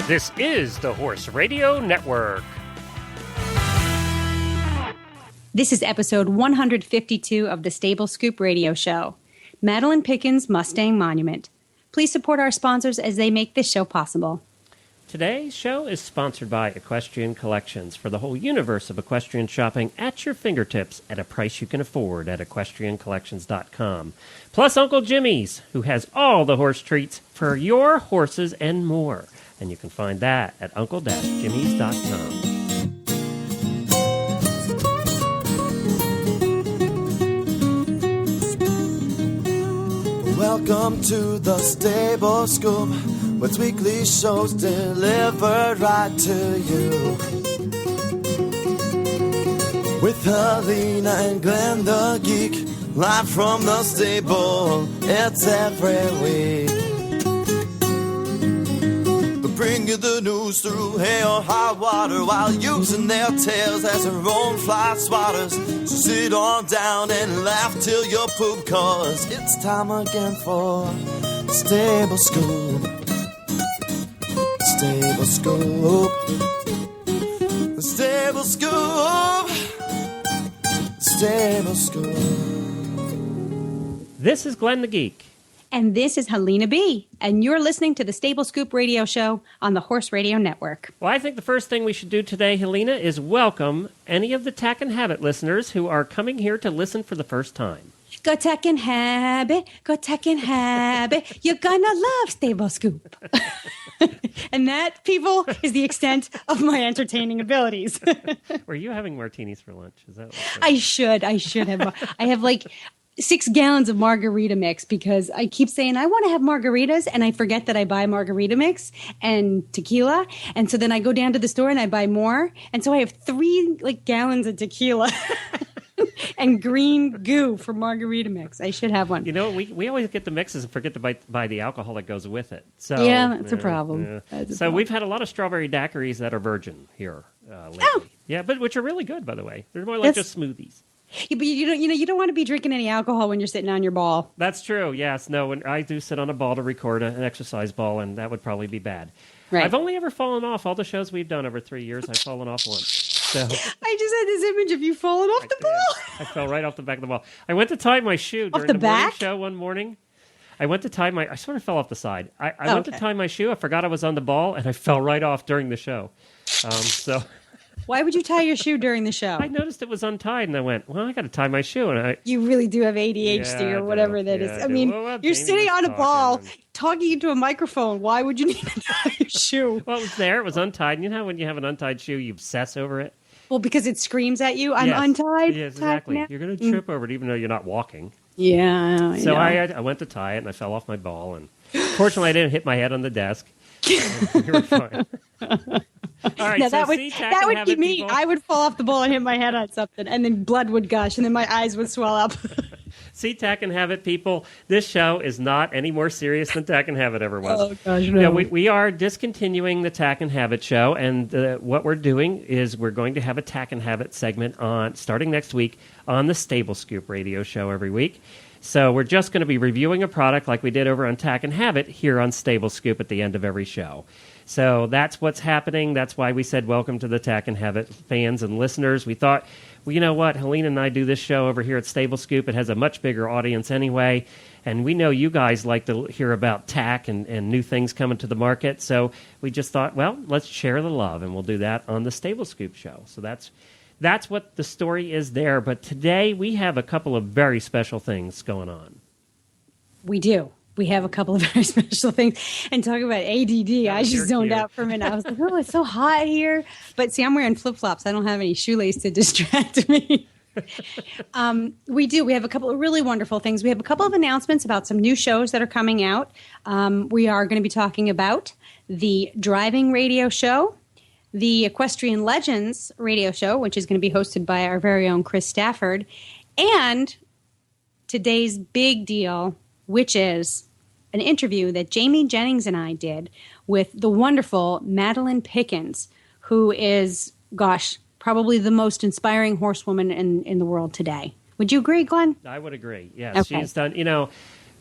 This is the Horse Radio Network. This is episode 152 of the Stable Scoop Radio Show. Madeliene Pickens Mustang Monument. Please support our sponsors as they make this show possible. Today's show is sponsored by Equestrian Collections for the whole universe of equestrian shopping at your fingertips at a price you can afford at equestriancollections.com. Plus Uncle Jimmy's, who has all the horse treats for your horses and more. And you can find that at uncle-jimmys.com. Welcome to the Stable Scoop, with weekly shows delivered right to you. With Helena and Glenn the Geek, live from the stable, it's every week. They bring you the news through hail or high water, while using their tails as their own fly swatters. So sit on down and laugh till you poop, cause it's time again for Stable Scoop. Stable Scoop. Stable Scoop. Stable Scoop. This is Glenn the Geek. And this is Helena B. And you're listening to the Stable Scoop Radio Show on the Horse Radio Network. Well, I think the first thing we should do today, Helena, is welcome any of the Tack and Habit listeners who are coming here to listen for the first time. Go Tack and Habit, go Tack and Habit, you're gonna love Stable Scoop. And that, people, is the extent of my entertaining abilities. Were you having martinis for lunch? Is that what I should have. I have like 6 gallons of margarita mix because I keep saying I want to have margaritas and I forget that I buy margarita mix and tequila. And so then I go down to the store and I buy more. And so I have 3 gallons of tequila and green goo for margarita mix. I should have one. You know, we always get the mixes and forget to buy the alcohol that goes with it. So yeah, that's a problem. We've had a lot of strawberry daiquiris that are virgin here lately. Oh. Yeah, but which are really good, by the way. They're more like just smoothies. Yeah, but you don't want to be drinking any alcohol when you're sitting on your ball. That's true. Yes. No. When I do sit on a ball to record an exercise ball, and that would probably be bad. Right. I've only ever fallen off. All the shows we've done over 3 years, I've fallen off once. So I just had this image of you falling off the ball. I fell right off the back of the ball. I went to tie my shoe during the morning show one morning. I went to tie I sort of fell off the side. I went to tie my shoe. I forgot I was on the ball, and I fell right off during the show. Why would you tie your shoe during the show? I noticed it was untied, and I went, well, I got to tie my shoe. And you really do have ADHD or whatever that is. I mean, you're sitting on a ball, talking into a microphone. Why would you need to tie your shoe? Well, it was there. It was untied. And you know how when you have an untied shoe, you obsess over it? Well, because it screams at you, I'm untied. Yes, exactly. You're going to trip over it, even though you're not walking. Yeah. So I went to tie it, and I fell off my ball. And fortunately, I didn't hit my head on the desk. We were fine. All right, now, so that would be me. People. I would fall off the ball and hit my head on something, and then blood would gush, and then my eyes would swell up. See, Tack and Habit, people, this show is not any more serious than Tack and Habit ever was. Oh, gosh, no. Yeah, we are discontinuing the Tack and Habit show, and what we're doing is we're going to have a Tack and Habit segment starting next week on the Stable Scoop radio show every week. So we're just going to be reviewing a product like we did over on Tack and Habit here on Stable Scoop at the end of every show. So that's what's happening. That's why we said welcome to the Tack and Habit fans and listeners. We thought, well, you know what? Helena and I do this show over here at Stable Scoop. It has a much bigger audience anyway. And we know you guys like to hear about tack and new things coming to the market. So we just thought, well, let's share the love. And we'll do that on the Stable Scoop show. So that's what the story is there. But today we have a couple of very special things going on. We do. We have a couple of very special things. And talking about ADD, I just zoned out for a minute. I was like, oh, it's so hot here. But see, I'm wearing flip-flops. I don't have any shoelace to distract me. We do. We have a couple of really wonderful things. We have a couple of announcements about some new shows that are coming out. We are going to be talking about the Driving Radio Show, the Equestrian Legends Radio Show, which is going to be hosted by our very own Chris Stafford, and today's big deal, which is an interview that Jamie Jennings and I did with the wonderful Madeliene Pickens, who is, probably the most inspiring horsewoman in the world today. Would you agree, Glenn? I would agree, yes. Okay. She's done,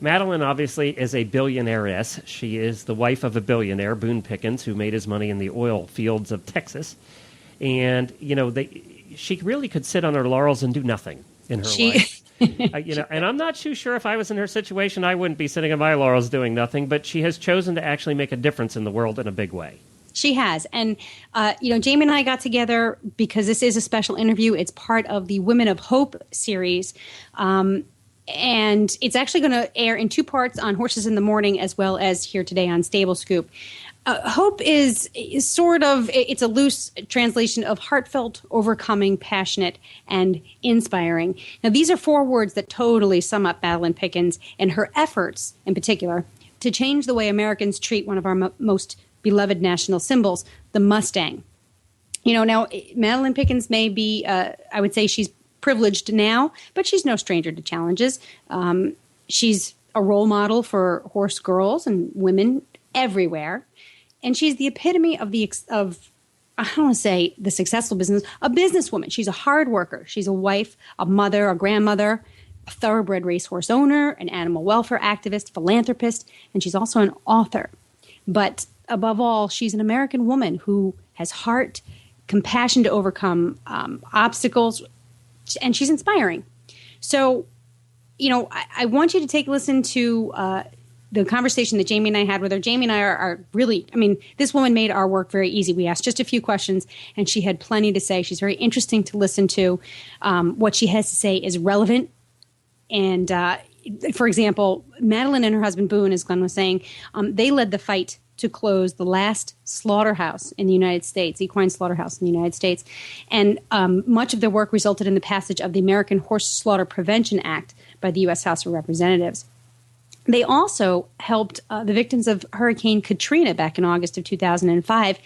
Madeliene obviously is a billionairess. She is the wife of a billionaire, Boone Pickens, who made his money in the oil fields of Texas. And, she really could sit on her laurels and do nothing in her life. And I'm not too sure if I was in her situation, I wouldn't be sitting on my laurels doing nothing, but she has chosen to actually make a difference in the world in a big way. She has. And, Jamie and I got together because this is a special interview. It's part of the Women of Hope series. And it's actually going to air in 2 parts on Horses in the Morning as well as here today on Stable Scoop. Hope is sort of, it's a loose translation of heartfelt, overcoming, passionate, and inspiring. Now, these are 4 words that totally sum up Madeliene Pickens and her efforts, in particular, to change the way Americans treat one of our most beloved national symbols, the Mustang. Now, Madeliene Pickens may be, I would say she's privileged now, but she's no stranger to challenges. She's a role model for horse girls and women everywhere. And she's the epitome of I don't want to say the successful business, a businesswoman. She's a hard worker. She's a wife, a mother, a grandmother, a thoroughbred racehorse owner, an animal welfare activist, philanthropist, and she's also an author. But above all, she's an American woman who has heart, compassion to overcome obstacles, and she's inspiring. So, I want you to take a listen to the conversation that Jamie and I had with her. Jamie and I are really, this woman made our work very easy. We asked just a few questions, and she had plenty to say. She's very interesting to listen to. What she has to say is relevant. And, for example, Madeliene and her husband, Boone, as Glenn was saying, they led the fight to close the last slaughterhouse in the United States, equine slaughterhouse in the United States. And much of their work resulted in the passage of the American Horse Slaughter Prevention Act by the U.S. House of Representatives. They also helped the victims of Hurricane Katrina back in August of 2005.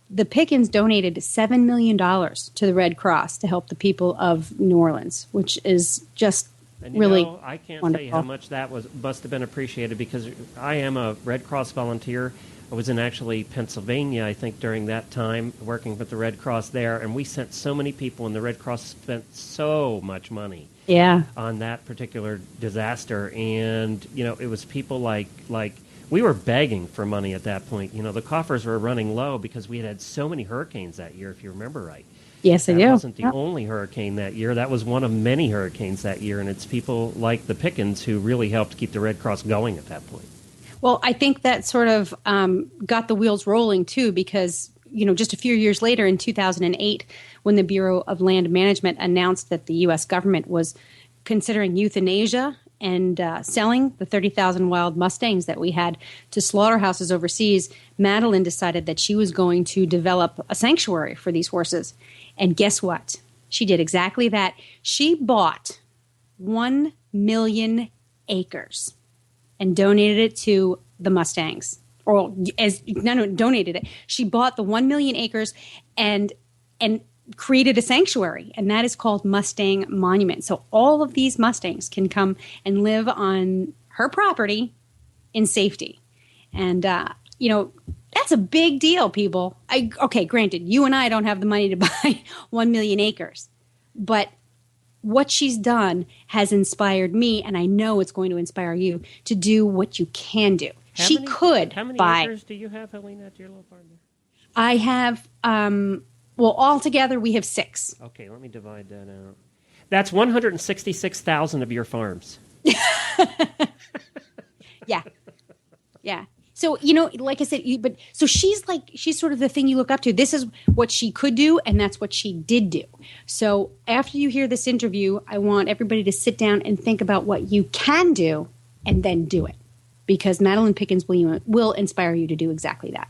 The Pickens donated $7 million to the Red Cross to help the people of New Orleans, which is just really I can't wonderful. say how much that must have been appreciated, because I am a Red Cross volunteer. I was in actually Pennsylvania, I think, during that time, working with the Red Cross there, and we sent so many people, and the Red Cross spent so much money on that particular disaster. And, it was people like we were begging for money at that point. The coffers were running low because we had so many hurricanes that year, if you remember right. Yes, I do. That wasn't the only hurricane that year. That was one of many hurricanes that year, and it's people like the Pickens who really helped keep the Red Cross going at that point. Well, I think that sort of got the wheels rolling, too, because, just a few years later in 2008, when the Bureau of Land Management announced that the U.S. government was considering euthanasia and selling the 30,000 wild Mustangs that we had to slaughterhouses overseas, Madeliene decided that she was going to develop a sanctuary for these horses. And guess what? She did exactly that. She bought 1 million acres and donated it to the Mustangs. Donated it. She bought the 1 million acres and created a sanctuary, and that is called Mustang Monument. So all of these Mustangs can come and live on her property in safety. And, that's a big deal, people. Okay, granted, you and I don't have the money to buy 1 million acres, but what she's done has inspired me, and I know it's going to inspire you to do what you can do. How many acres do you have, Helena, at your little farm there? I have, altogether we have 6. Okay, let me divide that out. That's 166,000 of your farms. Yeah. So, like I said, so she's sort of the thing you look up to. This is what she could do, and that's what she did do. So after you hear this interview, I want everybody to sit down and think about what you can do and then do it, because Madeliene Pickens will inspire you to do exactly that.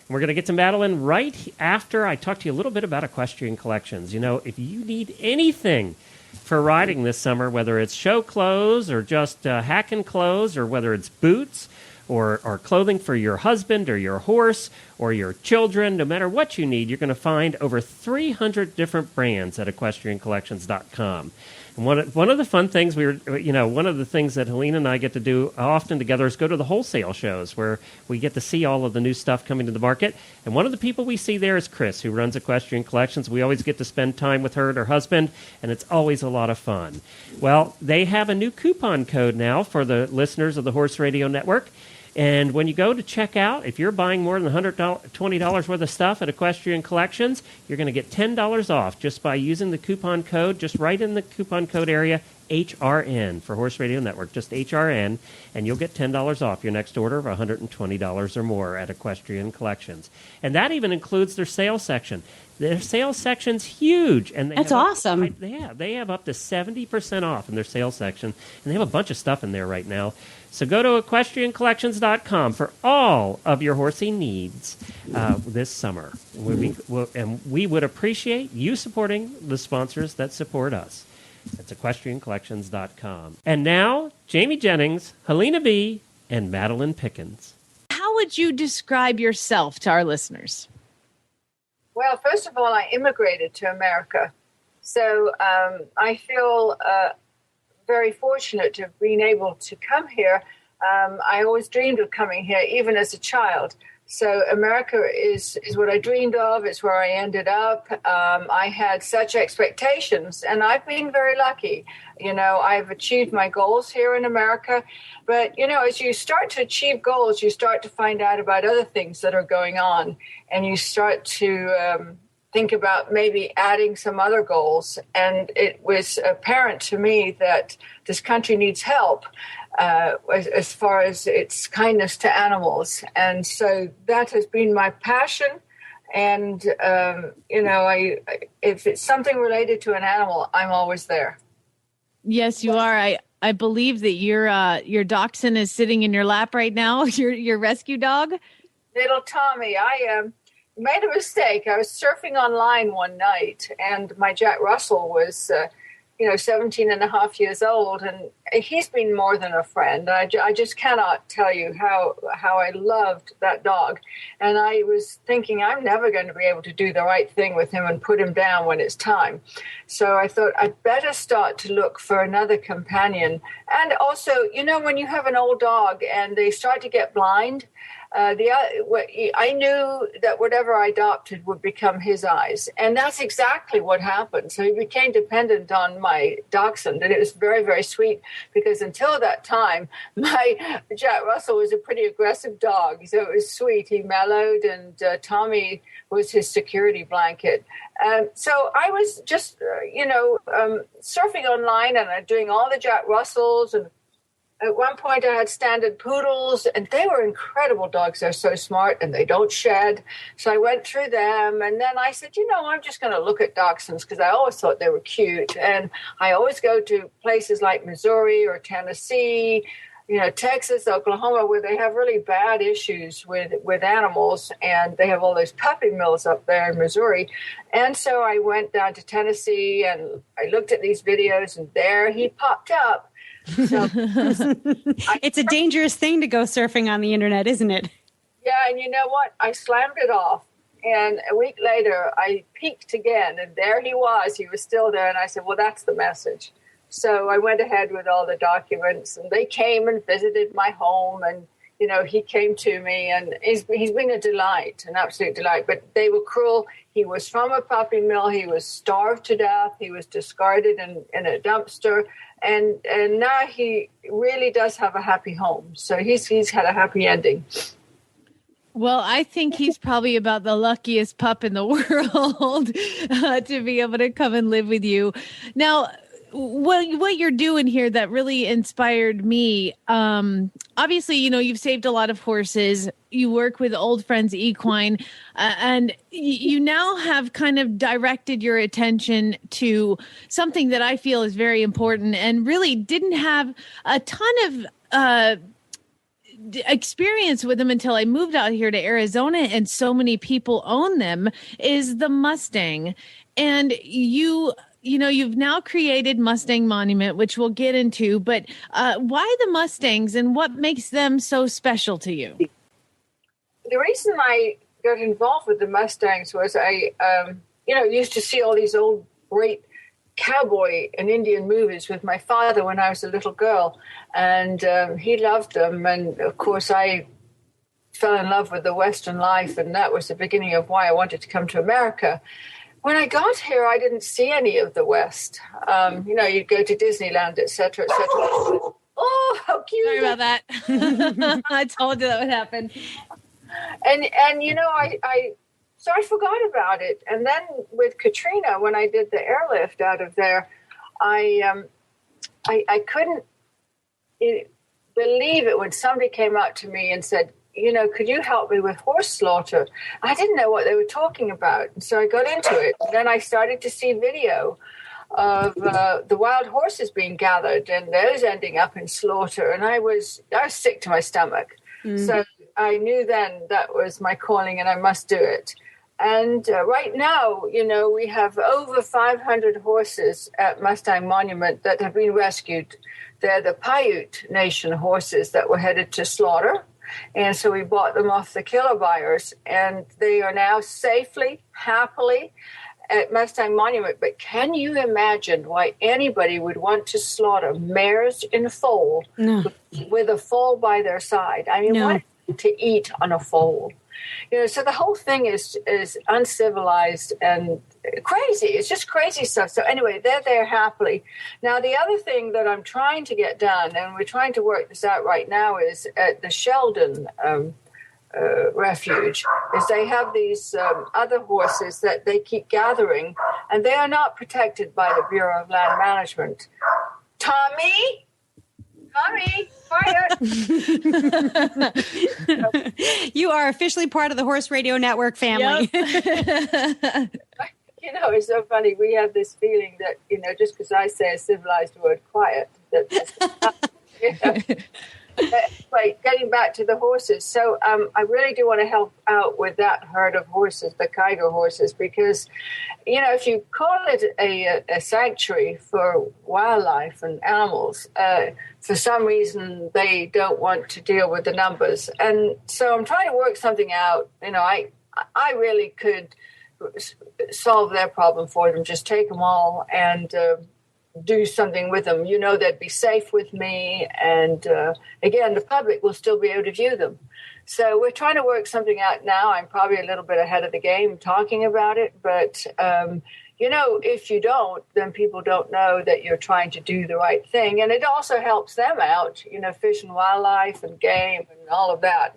We're going to get to Madeliene right after I talk to you a little bit about equestrian collections. If you need anything for riding this summer, whether it's show clothes or just hacking clothes, or whether it's boots or clothing for your husband or your horse or your children, no matter what you need, you're going to find over 300 different brands at equestriancollections.com. And one of the fun things one of the things that Helene and I get to do often together is go to the wholesale shows where we get to see all of the new stuff coming to the market. And one of the people we see there is Chris, who runs Equestrian Collections. We always get to spend time with her and her husband, and it's always a lot of fun. Well, they have a new coupon code now for the listeners of the Horse Radio Network. And when you go to check out, if you're buying more than $120 worth of stuff at Equestrian Collections, you're going to get $10 off just by using the coupon code, just right in the coupon code area, HRN for Horse Radio Network, just HRN, and you'll get $10 off your next order of $120 or more at Equestrian Collections. And that even includes their sales section. Their sales section's huge. And that's awesome. They have up to 70% off in their sales section, and they have a bunch of stuff in there right now. So go to equestriancollections.com for all of your horsey needs this summer. We would appreciate you supporting the sponsors that support us. That's equestriancollections.com. And now, Jamie Jennings, Helena B., and Madeliene Pickens. How would you describe yourself to our listeners? Well, first of all, I immigrated to America. So I feel very fortunate to have been able to come here. I always dreamed of coming here, even as a child. So America is what I dreamed of. It's where I ended up. I had such expectations, and I've been very lucky. I've achieved my goals here in America. But, as you start to achieve goals, you start to find out about other things that are going on, and you start to think about maybe adding some other goals. And it was apparent to me that this country needs help as far as its kindness to animals. And so that has been my passion. And, if it's something related to an animal, I'm always there. Yes, you are. I believe that your dachshund is sitting in your lap right now, your rescue dog. Little Tommy, I made a mistake. I was surfing online one night, and my Jack Russell was, 17 and a half years old, and he's been more than a friend. I just cannot tell you how I loved that dog. And I was thinking, I'm never going to be able to do the right thing with him and put him down when it's time. So I thought I'd better start to look for another companion. And also, when you have an old dog and they start to get blind, I knew that whatever I adopted would become his eyes. And that's exactly what happened. So he became dependent on my dachshund. And it was very, very sweet because until that time, my Jack Russell was a pretty aggressive dog. So it was sweet. He mellowed, and Tommy was his security blanket. So I was just, surfing online and doing all the Jack Russells, and at one point, I had standard poodles, and they were incredible dogs. They're so smart, and they don't shed. So I went through them, and then I said, I'm just going to look at dachshunds because I always thought they were cute. And I always go to places like Missouri or Tennessee, Texas, Oklahoma, where they have really bad issues with animals, and they have all those puppy mills up there in Missouri. And so I went down to Tennessee, and I looked at these videos, and there he popped up. So, it's a dangerous thing to go surfing on the internet, isn't it? Yeah, and you know what? I slammed it off. And a week later, I peeked again, and there he was. He was still there. And I said, well, that's the message. So I went ahead with all the documents, and they came and visited my home. And, he came to me, and he's been a delight, an absolute delight. But they were cruel. He was from a puppy mill. He was starved to death. He was discarded in a dumpster. And now he really does have a happy home. So he's had a happy ending. Well, I think he's probably about the luckiest pup in the world to be able to come and live with you. Now, what you're doing here that really inspired me, obviously, you've saved a lot of horses. You work with Old Friends Equine, and you now have kind of directed your attention to something that I feel is very important and really didn't have a ton of experience with them until I moved out here to Arizona, and so many people own them, is the Mustang. And you've now created Mustang Monument, which we'll get into, but why the Mustangs and what makes them so special to you? The reason I got involved with the Mustangs was I used to see all these old great cowboy and Indian movies with my father when I was a little girl, and he loved them. And of course, I fell in love with the Western life, and that was the beginning of why I wanted to come to America. When I got here, I didn't see any of the West. You'd go to Disneyland, et cetera, et cetera. Oh, how cute! Sorry about that. I told you that would happen. And so I forgot about it. And then with Katrina, when I did the airlift out of there, I couldn't believe it when somebody came up to me and said, could you help me with horse slaughter? I didn't know what they were talking about. And so I got into it. And then I started to see video of the wild horses being gathered and those ending up in slaughter. And I was sick to my stomach. So I knew then that was my calling and I must do it. And right now, we have over 500 horses at Mustang Monument that have been rescued. They're the Paiute Nation horses that were headed to slaughter. And so we bought them off the killer buyers, and they are now safely, happily at Mustang Monument. But can you imagine why anybody would want to slaughter mares in a foal with a foal by their side? I mean, what to eat on a foal? So the whole thing is uncivilized and crazy. It's just crazy stuff. So anyway, they're there happily. Now, the other thing that I'm trying to get done, and we're trying to work this out right now, is at the Sheldon Refuge, is they have these other horses that they keep gathering, and they are not protected by the Bureau of Land Management. Tommy, quiet. You are officially part of the Horse Radio Network family. Yep. It's so funny. We have this feeling that, just because I say a civilized word, quiet, Anyway, getting back to the horses. So I really do want to help out with that herd of horses, the Kiger horses, because, if you call it a sanctuary for wildlife and animals, for some reason they don't want to deal with the numbers. And so I'm trying to work something out. I really could solve their problem for them, just take them all and do something with them. They'd be safe with me. And again, the public will still be able to view them. So we're trying to work something out now. I'm probably a little bit ahead of the game talking about it. But, if you don't, then people don't know that you're trying to do the right thing. And it also helps them out, fish and wildlife and game and all of that.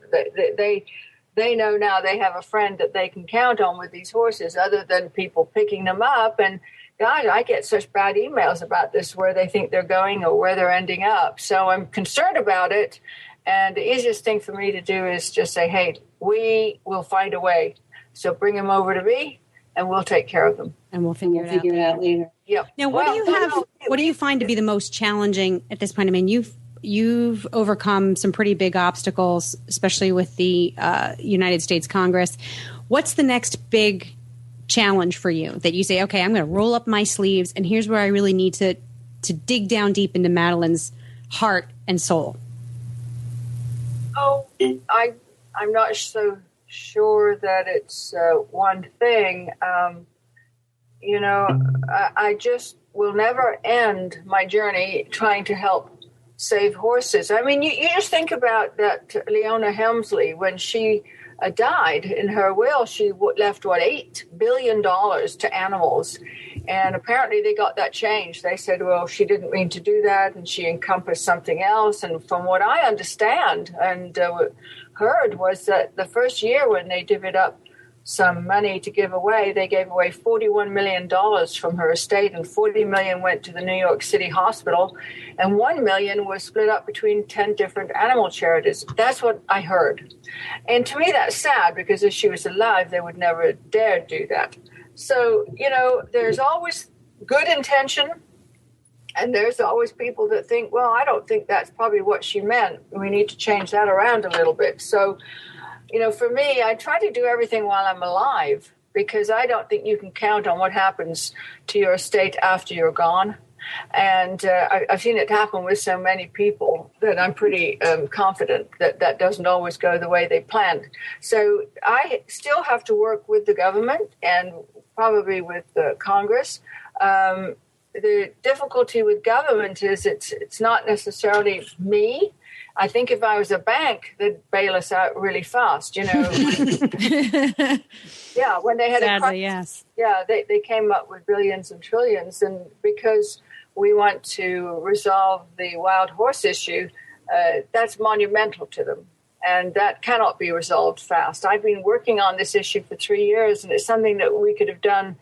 They know now they have a friend that they can count on with these horses other than people picking them up. And God, I get such bad emails about this, where they think they're going or where they're ending up. So I'm concerned about it. And the easiest thing for me to do is just say, hey, we will find a way. So bring them over to me and we'll take care of them. And we'll figure it out later. Yeah. Now, what do you find to be the most challenging at this point? I mean, you've overcome some pretty big obstacles, especially with the United States Congress. What's the next big challenge for you that you say, okay, I'm going to roll up my sleeves and here's where I really need to dig down deep into Madeliene's heart and soul? Oh, I'm not so sure that it's one thing. I just will never end my journey trying to help save horses. I mean, you just think about that Leona Helmsley, when she died in her will, she left, $8 billion to animals. And apparently they got that changed. They said, well, she didn't mean to do that, and she encompassed something else. And from what I understand and heard was that the first year when they divvied up some money to give away, they gave away $41 million from her estate, and $40 million went to the New York City Hospital, and $1 million was split up between 10 different animal charities. That's what I heard. And to me, that's sad, because if she was alive, they would never dare do that. So, there's always good intention, and there's always people that think, well, I don't think that's probably what she meant. We need to change that around a little bit. So, for me, I try to do everything while I'm alive, because I don't think you can count on what happens to your estate after you're gone. And I've seen it happen with so many people that I'm pretty confident that that doesn't always go the way they planned. So I still have to work with the government and probably with the Congress the difficulty with government is it's not necessarily me. I think if I was a bank, they'd bail us out really fast, Yeah, when they had Sadly, yes. Yeah, they came up with billions and trillions. And because we want to resolve the wild horse issue, that's monumental to them. And that cannot be resolved fast. I've been working on this issue for 3 years, and it's something that we could have done,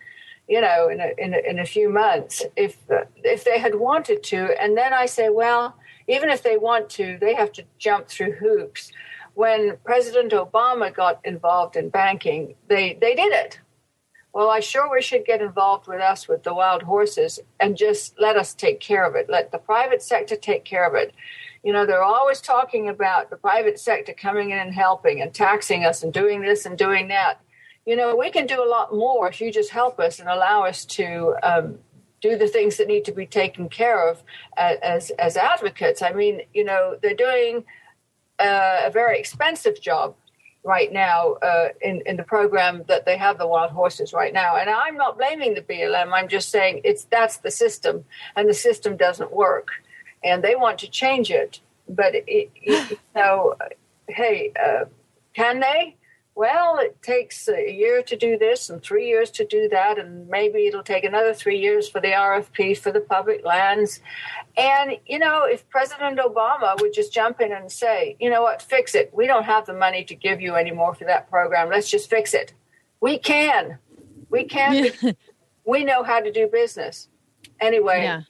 in a few months if they had wanted to. And then I say, well, even if they want to, they have to jump through hoops. When President Obama got involved in banking, they did it. Well, I sure wish he'd get involved with us with the wild horses and just let us take care of it. Let the private sector take care of it. They're always talking about the private sector coming in and helping and taxing us and doing this and doing that. We can do a lot more if you just help us and allow us to do the things that need to be taken care of as advocates. I mean, they're doing a very expensive job right now in the program that they have the wild horses right now. And I'm not blaming the BLM. I'm just saying that's the system, and the system doesn't work. And they want to change it. But, can they? Well, it takes a year to do this and 3 years to do that, and maybe it'll take another 3 years for the RFP for the public lands. And, if President Obama would just jump in and say, you know what, fix it. We don't have the money to give you anymore for that program. Let's just fix it. We can. We know how to do business. Anyway. Yeah.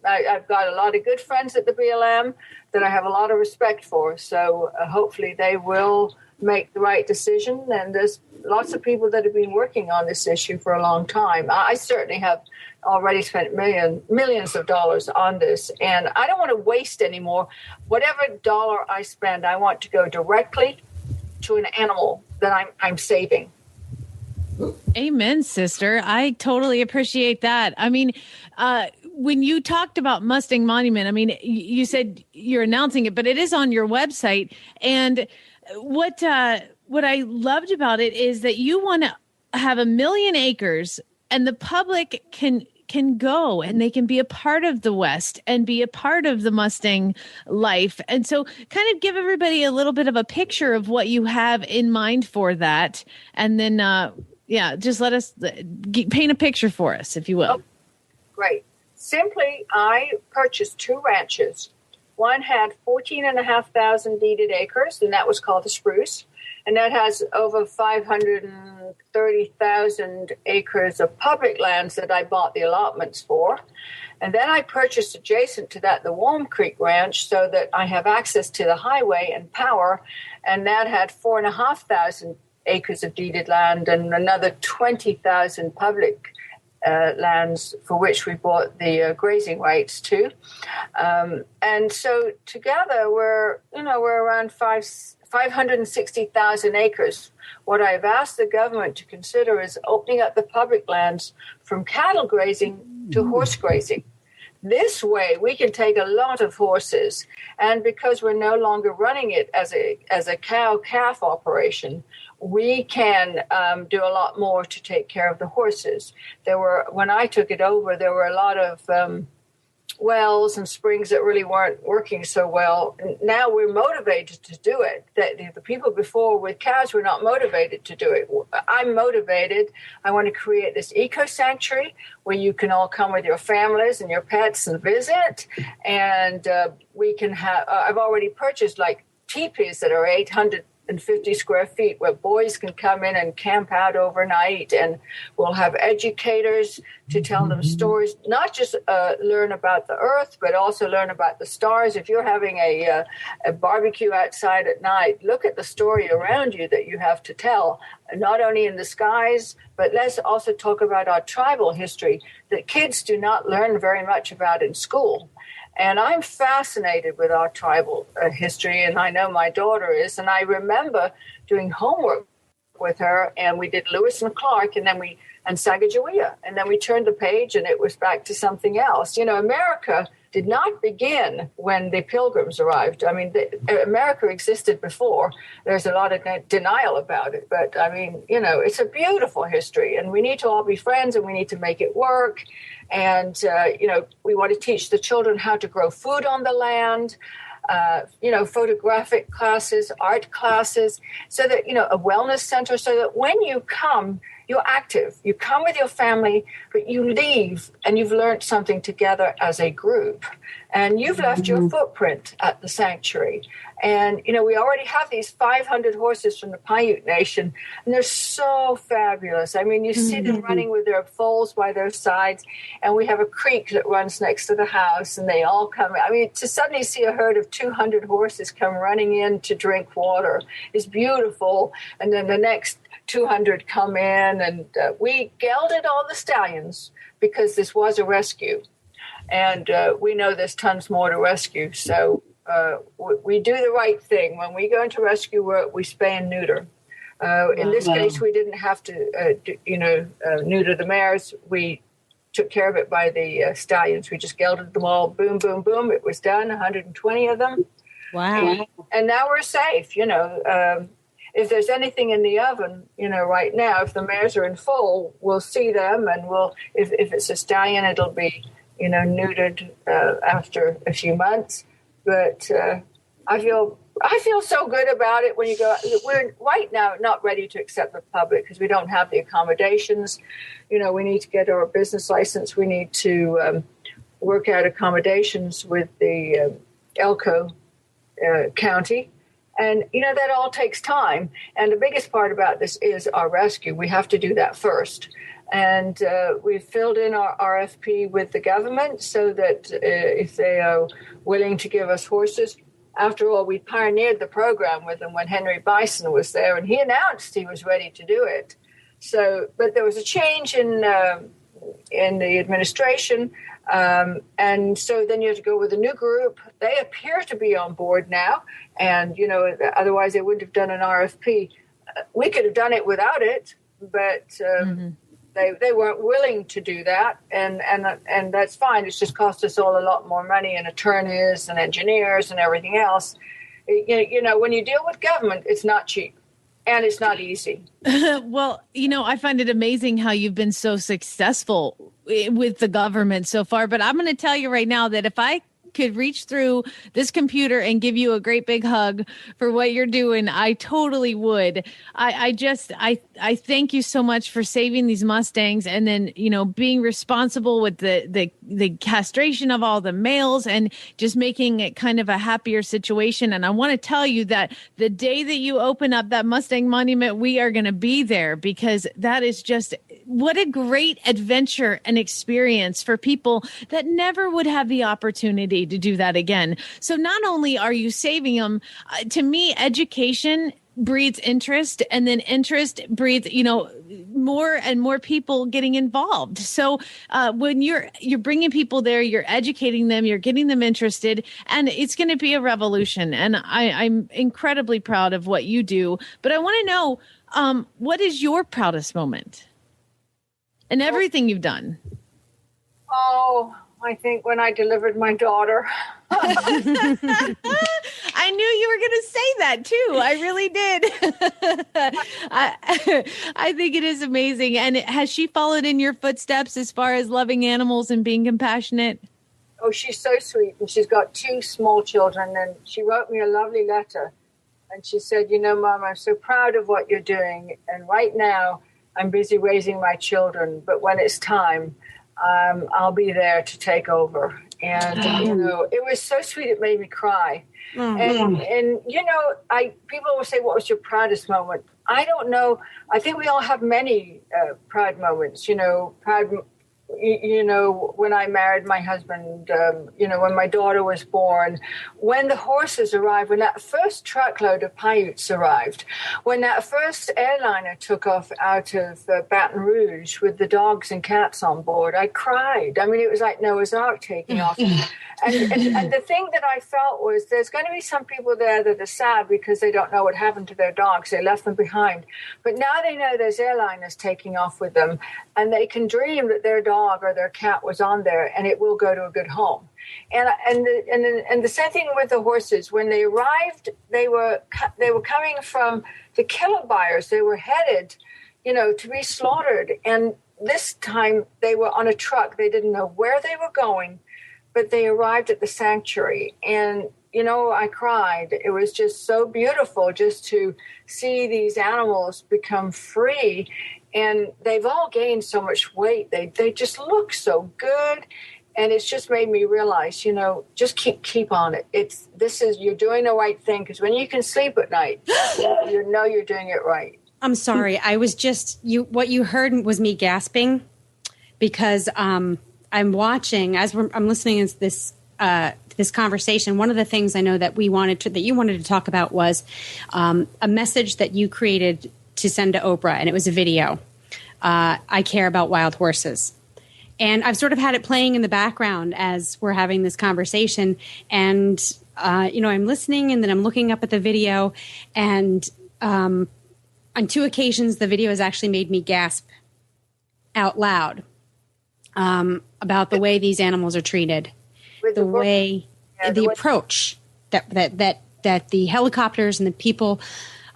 I've got a lot of good friends at the BLM that I have a lot of respect for. So hopefully they will make the right decision. And there's lots of people that have been working on this issue for a long time. I certainly have already spent millions of dollars on this. And I don't want to waste any more. Whatever dollar I spend, I want to go directly to an animal that I'm saving. Amen, sister. I totally appreciate that. I mean, when you talked about Mustang Monument, I mean, you said you're announcing it, but it is on your website. And what I loved about it is that you want to have 1 million acres, and the public can go and they can be a part of the West and be a part of the Mustang life. And so kind of give everybody a little bit of a picture of what you have in mind for that. And then, just let us paint a picture for us, if you will. Oh, great. Simply, I purchased 2 ranches. One had 14,500 deeded acres, and that was called the Spruce. And that has over 530,000 acres of public lands that I bought the allotments for. And then I purchased adjacent to that the Warm Creek Ranch so that I have access to the highway and power. And that had 4,500 acres of deeded land and another 20,000 public lands for which we bought the grazing rights too. And so together we're around 560,000 acres. What I've asked the government to consider is opening up the public lands from cattle grazing to horse grazing. This way we can take a lot of horses, and because we're no longer running it as a cow-calf operation, we can do a lot more to take care of the horses. When I took it over, there were a lot of wells and springs that really weren't working so well. Now we're motivated to do it. The people before with cows were not motivated to do it. I'm motivated. I want to create this eco-sanctuary where you can all come with your families and your pets and visit. And we can have, I've already purchased like teepees that are 850 square feet where boys can come in and camp out overnight, and we'll have educators to tell them stories, not just learn about the earth, but also learn about the stars. If you're having a barbecue outside at night, look at the story around you that you have to tell, not only in the skies, but let's also talk about our tribal history that kids do not learn very much about in school. And I'm fascinated with our tribal history, and I know my daughter is. And I remember doing homework with her, and we did Lewis and Clark, and Sacagawea, and then we turned the page, and it was back to something else. You know, America did not begin when the Pilgrims arrived. I mean, America existed before. There's a lot of denial about it. But, I mean, it's a beautiful history. And we need to all be friends, and we need to make it work. And, we want to teach the children how to grow food on the land. Photographic classes, art classes, so that, a wellness center, so that when you come, you're active. You come with your family, but you leave and you've learned something together as a group. And you've left your footprint at the sanctuary. And, we already have these 500 horses from the Paiute Nation, and they're so fabulous. I mean, you see them running with their foals by their sides, and we have a creek that runs next to the house, and they all come. I mean, to suddenly see a herd of 200 horses come running in to drink water is beautiful. And then the next 200 come in, and we gelded all the stallions because this was a rescue. And we know there's tons more to rescue. So we do the right thing. When we go into rescue work, we spay and neuter. In this case, we didn't have to, neuter the mares. We took care of it by the stallions. We just gelded them all. Boom, boom, boom. It was done, 120 of them. Wow. And now we're safe, If there's anything in the oven, right now, if the mares are in foal, we'll see them, and if it's a stallion, it'll be, neutered after a few months. But I feel so good about it when you go. We're right now not ready to accept the public because we don't have the accommodations. We need to get our business license. We need to work out accommodations with the Elko County. And, that all takes time. And the biggest part about this is our rescue. We have to do that first. And we've filled in our RFP with the government so that if they are willing to give us horses, after all, we pioneered the program with them when Henry Bison was there, and he announced he was ready to do it. So, but there was a change in the administration. And so then you have to go with a new group. They appear to be on board now. And, otherwise they wouldn't have done an RFP. We could have done it without it, but they weren't willing to do that. And that's fine. It's just cost us all a lot more money, and attorneys and engineers and everything else. When you deal with government, it's not cheap. And it's not easy. Well, I find it amazing how you've been so successful with the government so far. But I'm going to tell you right now that if I could reach through this computer and give you a great big hug for what you're doing, I totally would. I thank you so much for saving these Mustangs, and then, being responsible with the castration of all the males and just making it kind of a happier situation. And I want to tell you that the day that you open up that Mustang monument, we are going to be there, because that is just what a great adventure and experience for people that never would have the opportunity to do that again. So not only are you saving them, to me, education breeds interest, and then interest breeds, more and more people getting involved. So when you're bringing people there, you're educating them, you're getting them interested, and it's going to be a revolution. And I'm incredibly proud of what you do. But I want to know, what is your proudest moment in everything you've done? Oh, I think when I delivered my daughter. I knew you were going to say that too. I really did. I think it is amazing. And has she followed in your footsteps as far as loving animals and being compassionate? Oh, she's so sweet. And she's got 2 small children. And she wrote me a lovely letter. And she said, Mom, I'm so proud of what you're doing. And right now I'm busy raising my children. But when it's time, I'll be there to take over. And, it was so sweet. It made me cry. And people will say, what was your proudest moment? I don't know. I think we all have many proud moments, when I married my husband, when my daughter was born, when the horses arrived, when that first truckload of Paiutes arrived, when that first airliner took off out of Baton Rouge with the dogs and cats on board, I cried. I mean, it was like Noah's Ark taking off. And the thing that I felt was there's going to be some people there that are sad because they don't know what happened to their dogs. They left them behind. But now they know there's airliners taking off with them, and they can dream that their dogs dog or their cat was on there, and it will go to a good home. And the same thing with the horses. When they arrived, they were coming from the killer buyers. They were headed, to be slaughtered. And this time they were on a truck. They didn't know where they were going, but they arrived at the sanctuary. And I cried. It was just so beautiful just to see these animals become free. And they've all gained so much weight. They just look so good. And it's just made me realize, just keep on it. You're doing the right thing, because when you can sleep at night, you know you're doing it right. I'm sorry. I was what you heard was me gasping, because I'm watching, I'm listening to this conversation. One of the things I know that you wanted to talk about was a message that you created to send to Oprah, and it was a video. I care about wild horses. And I've sort of had it playing in the background as we're having this conversation. And, I'm listening, and then I'm looking up at the video. And on 2 occasions, the video has actually made me gasp out loud about the way these animals are treated, the approach that the helicopters and the people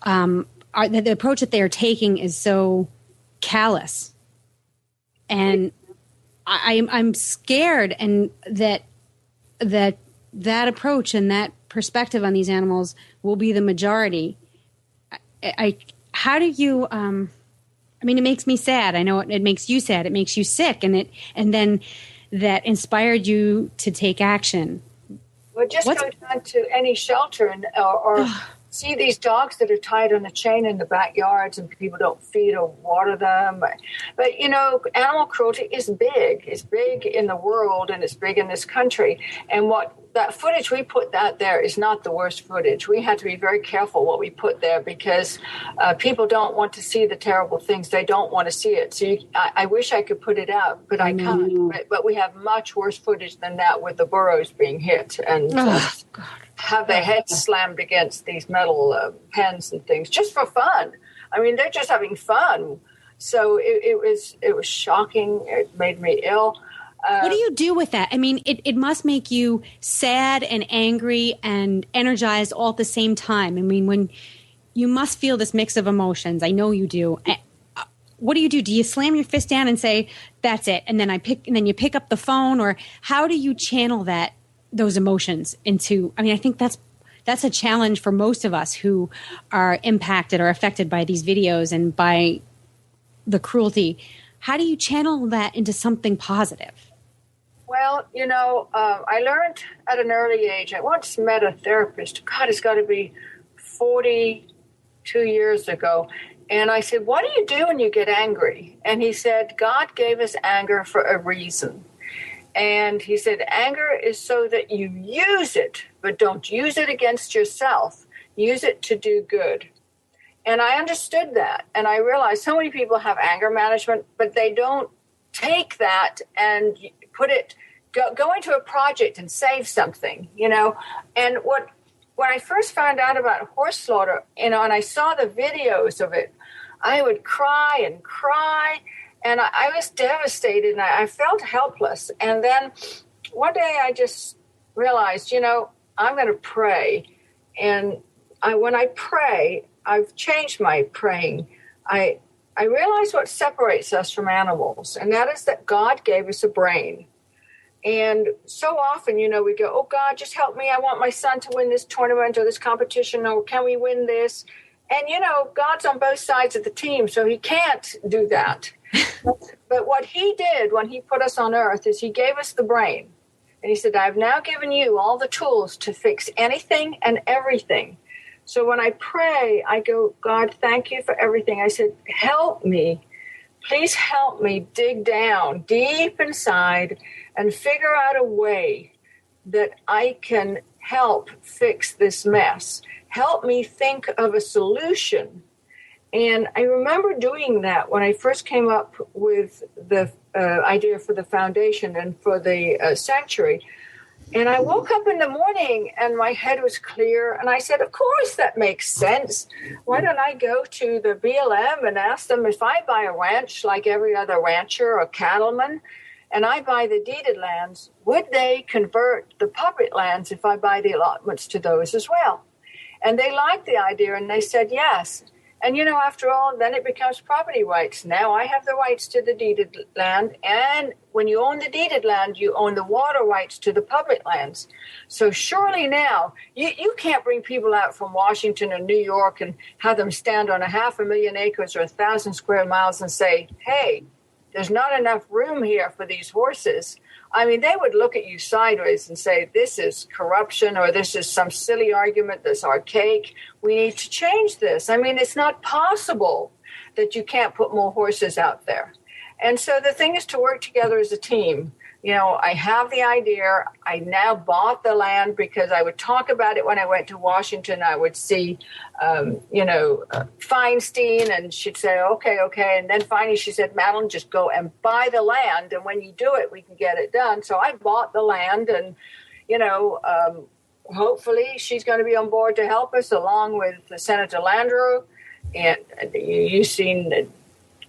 the approach that they are taking is so callous. And I'm scared, and that approach and that perspective on these animals will be the majority. How do you? It makes me sad. I know it makes you sad. It makes you sick, and then that inspired you to take action. Well, just go down to any shelter or see these dogs that are tied on a chain in the backyards, and people don't feed or water them. But, animal cruelty is big. It's big in the world, and it's big in this country. And that footage we put out there is not the worst footage. We had to be very careful what we put there, because people don't want to see the terrible things. They don't want to see it. So I wish I could put it out, but I can't. But we have much worse footage than that, with the burros being hit and have their heads slammed against these metal pens and things, just for fun. They're just having fun. So it was shocking. It made me ill. What do you do with that? It must make you sad and angry and energized all at the same time. When you must feel this mix of emotions. I know you do. What do you do? Do you slam your fist down and say, "That's it," and then you pick up the phone, or how do you channel those emotions into? I think that's a challenge for most of us who are impacted or affected by these videos and by the cruelty. How do you channel that into something positive? Well, I learned at an early age. I once met a therapist. God, it's got to be 42 years ago. And I said, "What do you do when you get angry?" And he said, "God gave us anger for a reason." And he said, anger is so that you use it, but don't use it against yourself. Use it to do good. And I understood that. And I realized so many people have anger management, but they don't take that and put it, go into a project and save something, And when I first found out about horse slaughter, and I saw the videos of it, I would cry and cry. And I was devastated, and I felt helpless. And then one day I just realized, I'm going to pray. And when I pray, I've changed my praying. I realize what separates us from animals, and that is that God gave us a brain. And so often, we go, "Oh, God, just help me. I want my son to win this tournament or this competition, or can we win this?" And, God's on both sides of the team, so he can't do that. But what he did when he put us on earth is he gave us the brain. And he said, "I've now given you all the tools to fix anything and everything." So when I pray, I go, "God, thank you for everything." I said, "Help me. Please help me dig down deep inside and figure out a way that I can help fix this mess. Help me think of a solution." And I remember doing that when I first came up with the idea for the foundation and for the sanctuary. And I woke up in the morning and my head was clear. And I said, "Of course, that makes sense. Why don't I go to the BLM and ask them if I buy a ranch like every other rancher or cattleman, and I buy the deeded lands, would they convert the public lands if I buy the allotments to those as well? And they liked the idea, and they said yes. And, after all, then it becomes property rights. Now I have the rights to the deeded land, and when you own the deeded land, you own the water rights to the public lands. So surely now, you can't bring people out from Washington or New York and have them stand on 500,000 acres or 1,000 square miles and say, hey, there's not enough room here for these horses. I mean, they would look at you sideways and say, this is corruption, or this is some silly argument that's archaic. We need to change this. I mean, it's not possible that you can't put more horses out there. And so the thing is to work together as a team. I have the idea. I now bought the land because I would talk about it when I went to Washington. I would see, Feinstein, and she'd say, okay. And then finally she said, Madeliene, just go and buy the land. And when you do it, we can get it done. So I bought the land, and, hopefully she's going to be on board to help us, along with Senator Landrieu. And you've seen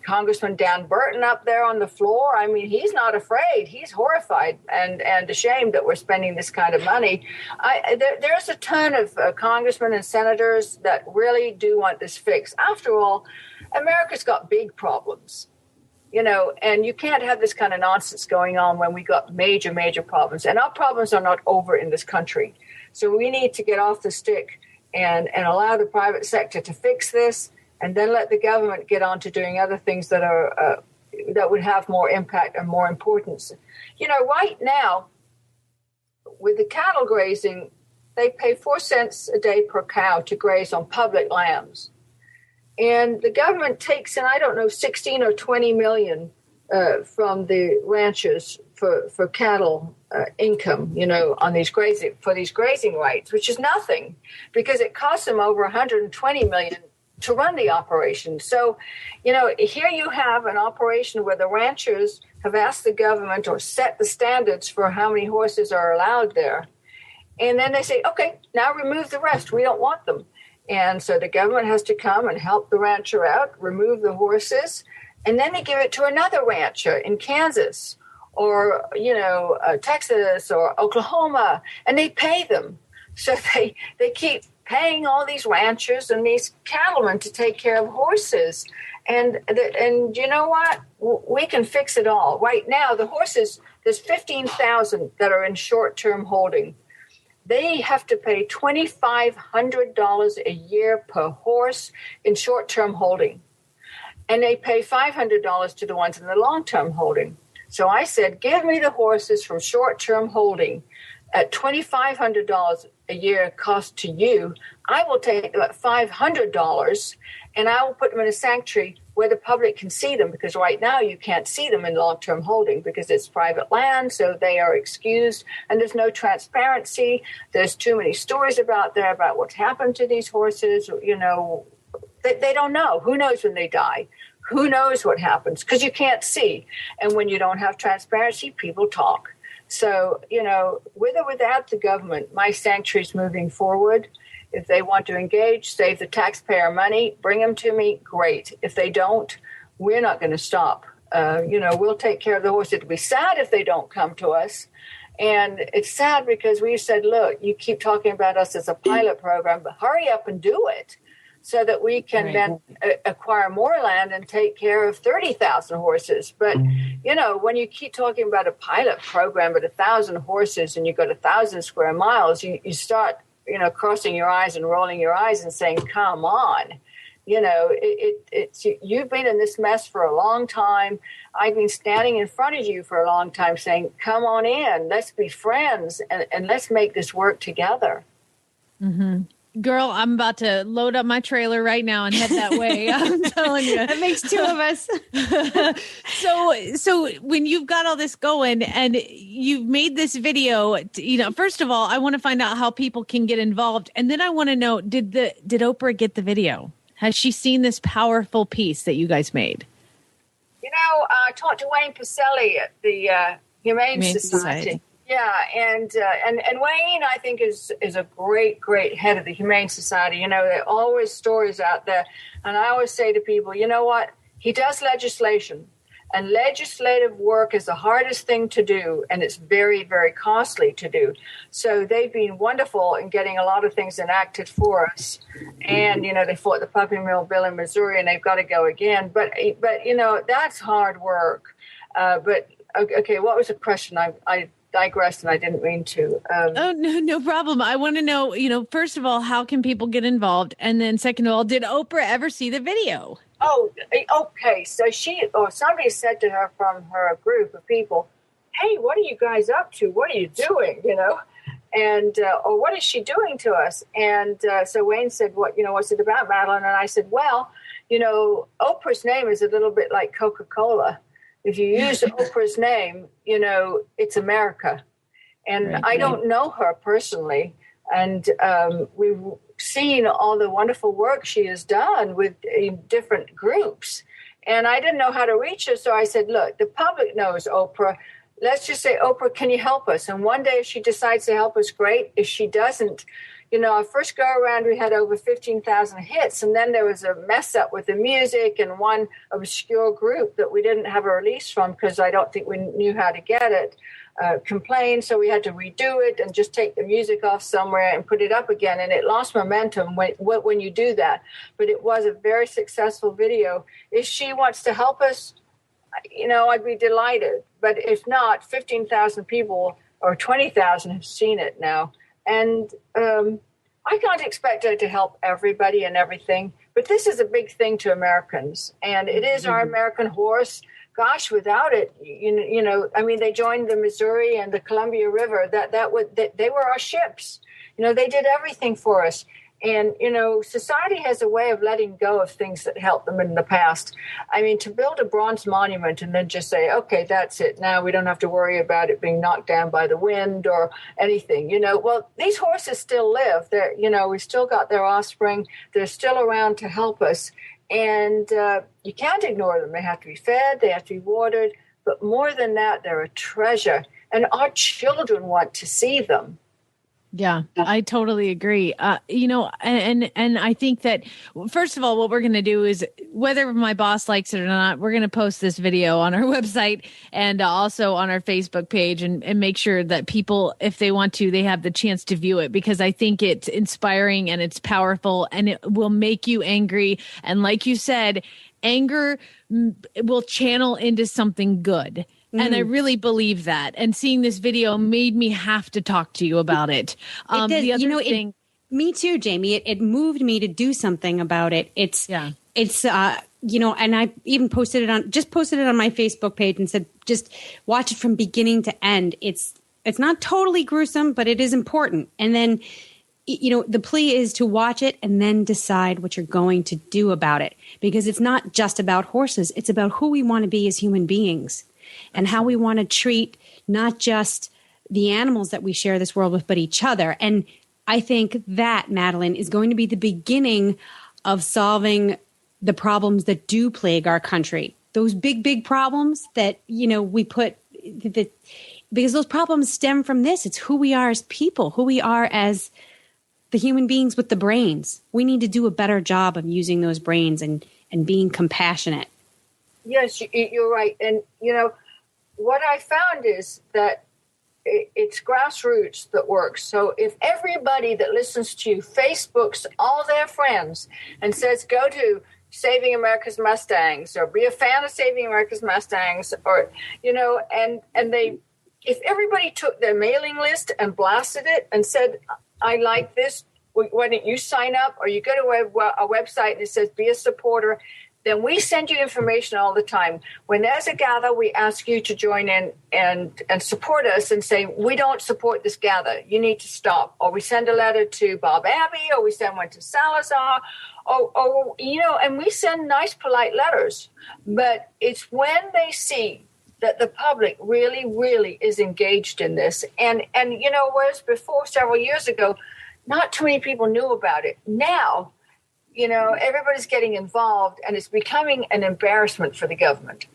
Congressman Dan Burton up there on the floor. I mean, he's not afraid. He's horrified and ashamed that we're spending this kind of money. There's a ton of congressmen and senators that really do want this fixed. After all, America's got big problems, and you can't have this kind of nonsense going on when we got major, major problems. And our problems are not over in this country. So we need to get off the stick and allow the private sector to fix this, and then let the government get on to doing other things that are that would have more impact and more importance. Right now, with the cattle grazing, they pay 4 cents a day per cow to graze on public lands. And the government takes in, 16 or 20 million from the ranchers for cattle income, on these grazing rights, which is nothing, because it costs them over 120 million to run the operation. So, here you have an operation where the ranchers have asked the government or set the standards for how many horses are allowed there. And then they say, okay, now remove the rest. We don't want them. And so the government has to come and help the rancher out, remove the horses, and then they give it to another rancher in Kansas or, Texas or Oklahoma, and they pay them. So they keep paying all these ranchers and these cattlemen to take care of horses. And you know what? We can fix it all. Right now, the horses, there's 15,000 that are in short-term holding. They have to pay $2,500 a year per horse in short-term holding. And they pay $500 to the ones in the long-term holding. So I said, give me the horses from short-term holding at $2,500 a year cost to you. I will take that $500 and I will put them in a sanctuary where the public can see them, because right now you can't see them in long-term holding because it's private land, so they are excused, and there's no transparency. There's too many stories about what's happened to these horses. They don't know. Who knows when they die? Who knows what happens? Because you can't see. And when you don't have transparency, people talk. So, with or without the government, my sanctuary's moving forward. If they want to engage, save the taxpayer money, bring them to me, great. If they don't, we're not going to stop. We'll take care of the horse. It'll be sad if they don't come to us. And it's sad because we said, look, you keep talking about us as a pilot program, but hurry up and do it so that we can then acquire more land and take care of 30,000 horses. But, when you keep talking about a pilot program with 1,000 horses and you got 1,000 square miles, you start crossing your eyes and rolling your eyes and saying, come on, it's you've been in this mess for a long time. I've been standing in front of you for a long time saying, come on in, let's be friends and let's make this work together. Mm-hmm. Girl, I'm about to load up my trailer right now and head that way. I'm telling you. That makes two of us. So when you've got all this going and you've made this video, first of all, I want to find out how people can get involved. And then I want to know, did Oprah get the video? Has she seen this powerful piece that you guys made? I talked to Wayne Pacelli at the Humane Society. Yeah, and Wayne, I think, is a great head of the Humane Society. There are always stories out there. And I always say to people, you know what? He does legislation. And legislative work is the hardest thing to do, and it's very, very costly to do. So they've been wonderful in getting a lot of things enacted for us. And, they fought the puppy mill bill in Missouri, and they've got to go again. But that's hard work. But, okay, what was the question? I digressed, and I didn't mean to. No problem. I want to know, first of all, how can people get involved? And then second of all, did Oprah ever see the video? Oh, okay. So somebody said to her from her group of people, "Hey, what are you guys up to? What are you doing?" And or what is she doing to us? And so Wayne said, what's it about, Madeliene? And I said, well, Oprah's name is a little bit like Coca-Cola. If you use Oprah's name, it's America. And I don't know her personally. And we've seen all the wonderful work she has done with different groups. And I didn't know how to reach her. So I said, look, the public knows Oprah. Let's just say, Oprah, can you help us? And one day if she decides to help us, great. If she doesn't, our first go around, we had over 15,000 hits. And then there was a mess up with the music and one obscure group that we didn't have a release from because I don't think we knew how to get it. Complained, so we had to redo it and just take the music off somewhere and put it up again, and it lost momentum when you do that. But it was a very successful video. If she wants to help us, I'd be delighted. But if not, 15,000 people or 20,000 have seen it now, and I can't expect her to help everybody and everything. But this is a big thing to Americans, and it is our American horse. Gosh, without it, they joined the Missouri and the Columbia River. They were our ships. They did everything for us. And, society has a way of letting go of things that helped them in the past. To build a bronze monument and then just say, okay, that's it. Now we don't have to worry about it being knocked down by the wind or anything. Well, these horses still live. We still got their offspring. They're still around to help us. And you can't ignore them. They have to be fed. They have to be watered. But more than that, they're a treasure. And our children want to see them. Yeah, I totally agree. And I think that, first of all, what we're going to do is, whether my boss likes it or not, we're going to post this video on our website and also on our Facebook page and make sure that people, if they want to, they have the chance to view it, because I think it's inspiring and it's powerful and it will make you angry. And like you said, anger will channel into something good. And I really believe that. And seeing this video made me have to talk to you about it. The other thing, me too, Jamie. It moved me to do something about it. It's and I even posted it on my Facebook page and said, just watch it from beginning to end. It's not totally gruesome, but it is important. And then, the plea is to watch it and then decide what you're going to do about it, because it's not just about horses. It's about who we want to be as human beings. And how we want to treat not just the animals that we share this world with, but each other. And I think that, Madeliene, is going to be the beginning of solving the problems that do plague our country. Those big, big problems that, we put because those problems stem from this. It's who we are as people, who we are as the human beings with the brains. We need to do a better job of using those brains and being compassionate. Yes, you're right. And, what I found is that it's grassroots that works. So if everybody that listens to you Facebooks all their friends and says, go to Saving America's Mustangs or be a fan of Saving America's Mustangs, or, if everybody took their mailing list and blasted it and said, I like this, why don't you sign up? Or you go to a website and it says, be a supporter. Then we send you information all the time. When there's a gather, we ask you to join in and support us and say, we don't support this gather. You need to stop. Or we send a letter to Bob Abbey, or we send one to Salazar, and we send nice, polite letters. But it's when they see that the public really, really is engaged in this. And whereas before, several years ago, not too many people knew about it. Now, everybody's getting involved, and it's becoming an embarrassment for the government.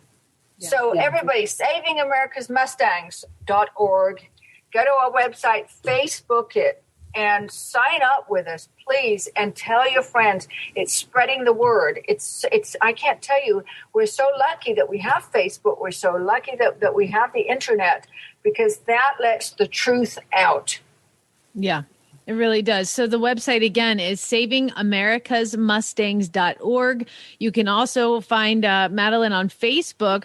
Yeah, so everybody, SavingAmericasMustangs.org, go to our website, Facebook it, and sign up with us, please, and tell your friends. It's spreading the word. It's. I can't tell you. We're so lucky that we have Facebook. We're so lucky that we have the internet, because that lets the truth out. Yeah. It really does. So the website, again, is savingamericasmustangs.org. You can also find Madeliene on Facebook.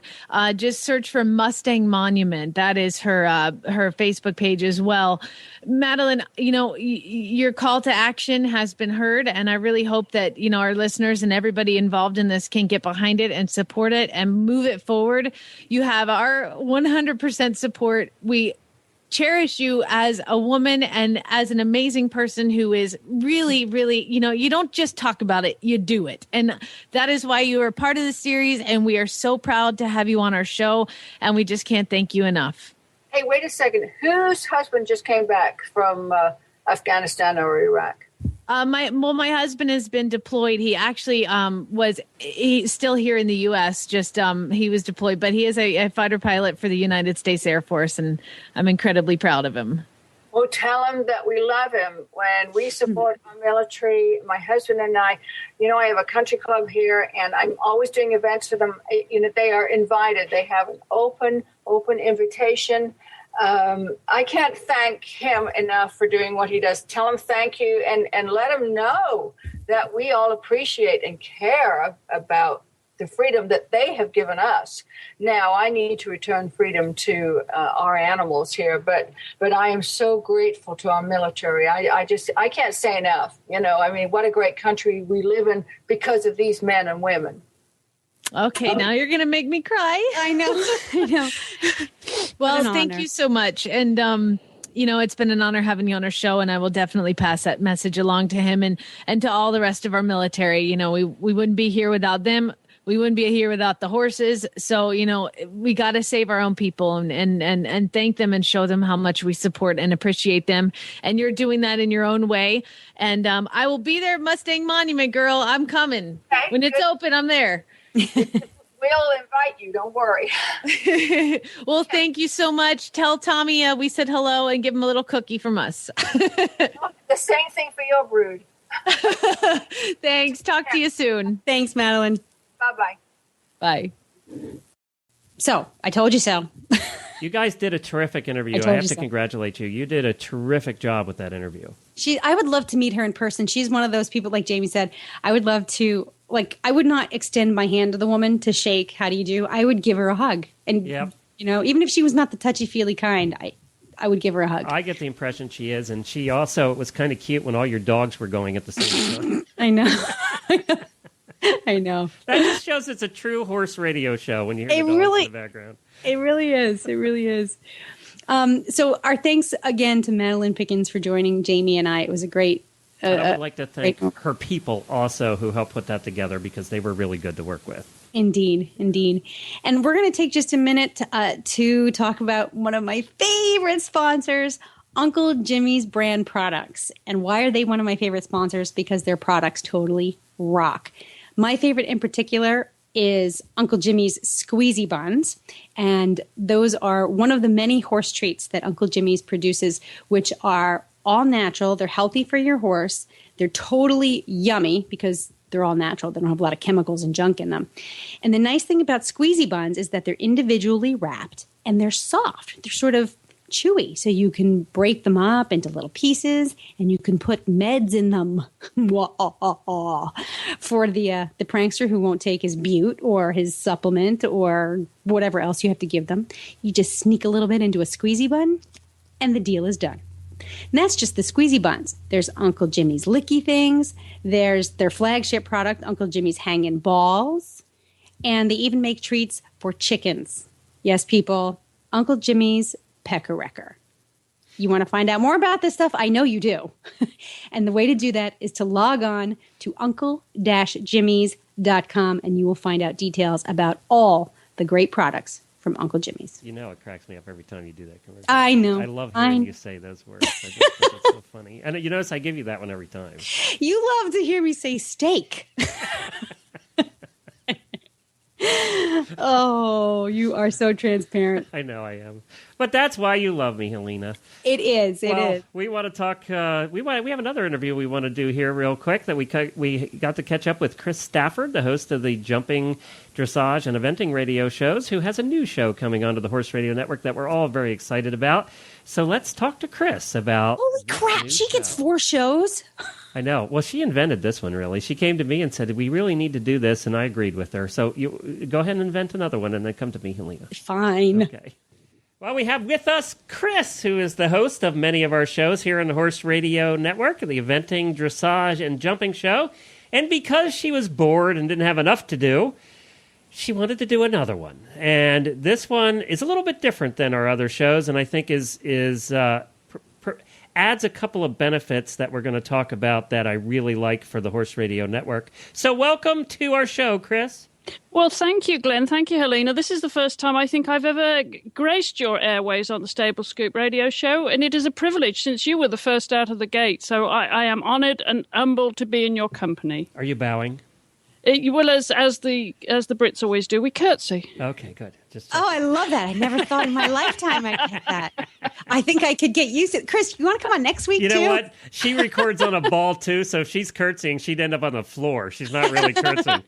Just search for Mustang Monument. That is her Facebook page as well. Madeliene, your call to action has been heard, and I really hope that, our listeners and everybody involved in this can get behind it and support it and move it forward. You have our 100% support. We cherish you as a woman and as an amazing person who is really, really, you don't just talk about it, you do it. And that is why you are part of the series. And we are so proud to have you on our show. And we just can't thank you enough. Hey, wait a second. Whose husband just came back from Afghanistan or Iraq? My husband has been deployed. He actually he's still here in the U.S. Just he was deployed, but he is a fighter pilot for the United States Air Force, and I'm incredibly proud of him. Well, tell him that we love him. When we support our military, my husband and I have a country club here, and I'm always doing events for them. They are invited. They have an open invitation. I can't thank him enough for doing what he does. Tell him thank you, and let him know that we all appreciate and care about the freedom that they have given us. Now, I need to return freedom to our animals here, but I am so grateful to our military. I can't say enough. What a great country we live in because of these men and women. Okay, now you're going to make me cry. I know. Well, thank you so much. And, it's been an honor having you on our show, and I will definitely pass that message along to him and to all the rest of our military. We wouldn't be here without them. We wouldn't be here without the horses. So, we got to save our own people and thank them and show them how much we support and appreciate them. And you're doing that in your own way. And I will be there at Mustang Monument, girl. I'm coming. Okay, when it's open, I'm there. We'll invite you. Don't worry. Well, thank you so much. Tell Tommy we said hello and give him a little cookie from us. The same thing for your brood. Thanks. Talk to you soon. Thanks, Madeliene. Bye-bye. Bye. So, I told you so. You guys did a terrific interview. I have to congratulate you. You did a terrific job with that interview. I would love to meet her in person. She's one of those people, like Jamie said, I would love to, I would not extend my hand to the woman to shake, how do you do? I would give her a hug. And, even if she was not the touchy-feely kind, I would give her a hug. I get the impression she is, and she also was kind of cute when all your dogs were going at the same time. I know. I know. That just shows it's a true horse radio show when you hear the dogs in the background. It really is. It really is. So our thanks again to Madeliene Pickens for joining Jamie and I. It was a great... I would like to thank her people also who helped put that together, because they were really good to work with. Indeed. And we're going to take just a minute to talk about one of my favorite sponsors, Uncle Jimmy's brand products. And why are they one of my favorite sponsors? Because their products totally rock. My favorite in particular is Uncle Jimmy's Squeezy Buns. And those are one of the many horse treats that Uncle Jimmy's produces, which are all natural. They're healthy for your horse. They're totally yummy because they're all natural. They don't have a lot of chemicals and junk in them. And the nice thing about Squeezy Buns is that they're individually wrapped and they're soft. They're sort of chewy, so you can break them up into little pieces and you can put meds in them for the prankster who won't take his bute or his supplement or whatever else you have to give them. You just sneak a little bit into a Squeezy Bun and the deal is done. And that's just the Squeezy Buns. There's Uncle Jimmy's Licky Things. There's their flagship product, Uncle Jimmy's Hangin' Balls. And they even make treats for chickens. Yes, people, Uncle Jimmy's Pecker Wrecker. You want to find out more about this stuff? I know you do. And the way to do that is to log on to uncle-jimmys.com and you will find out details about all the great products from Uncle Jimmy's. It cracks me up every time you do that conversation. I know. I love hearing you say those words. I just think it's so funny. And you notice I give you that one every time. Oh, you are so transparent. I know I am. But that's why you love me, Helena. It is. It Well, is. we want to talk. We have another interview we want to do here real quick that we got to catch up with Chris Stafford, the host of the Jumping, Dressage, and Eventing radio shows, who has a new show coming onto the Horse Radio Network that we're all very excited about. So let's talk to Chris about. Holy crap! She gets 4 shows. I know. Well, she invented this one, really. She came to me and said, we really need to do this, and I agreed with her. So you go ahead and invent another one, and then come to me, Helena. Fine. Okay. Well, we have with us Chris, who is the host of many of our shows here on the Horse Radio Network, the Eventing, Dressage, and Jumping Show. And because she was bored and didn't have enough to do, she wanted to do another one. And this one is a little bit different than our other shows, and I think adds a couple of benefits that we're going to talk about that I really like for the Horse Radio Network. So welcome to our show, Chris. Well, thank you, Glenn. Thank you, Helena. This is the first time I think I've ever graced your airways on the Stable Scoop radio show, and it is a privilege since you were the first out of the gate. So I am honoured and humbled to be in your company. Are you bowing? Well, as the Brits always do, we curtsy. Okay, good. Oh, I love that. I never thought in my lifetime I'd get that. I think I could get used to it. Chris, you want to come on next week, too? You know what? She records on a ball, too, so if she's curtsying, she'd end up on the floor. She's not really curtsying.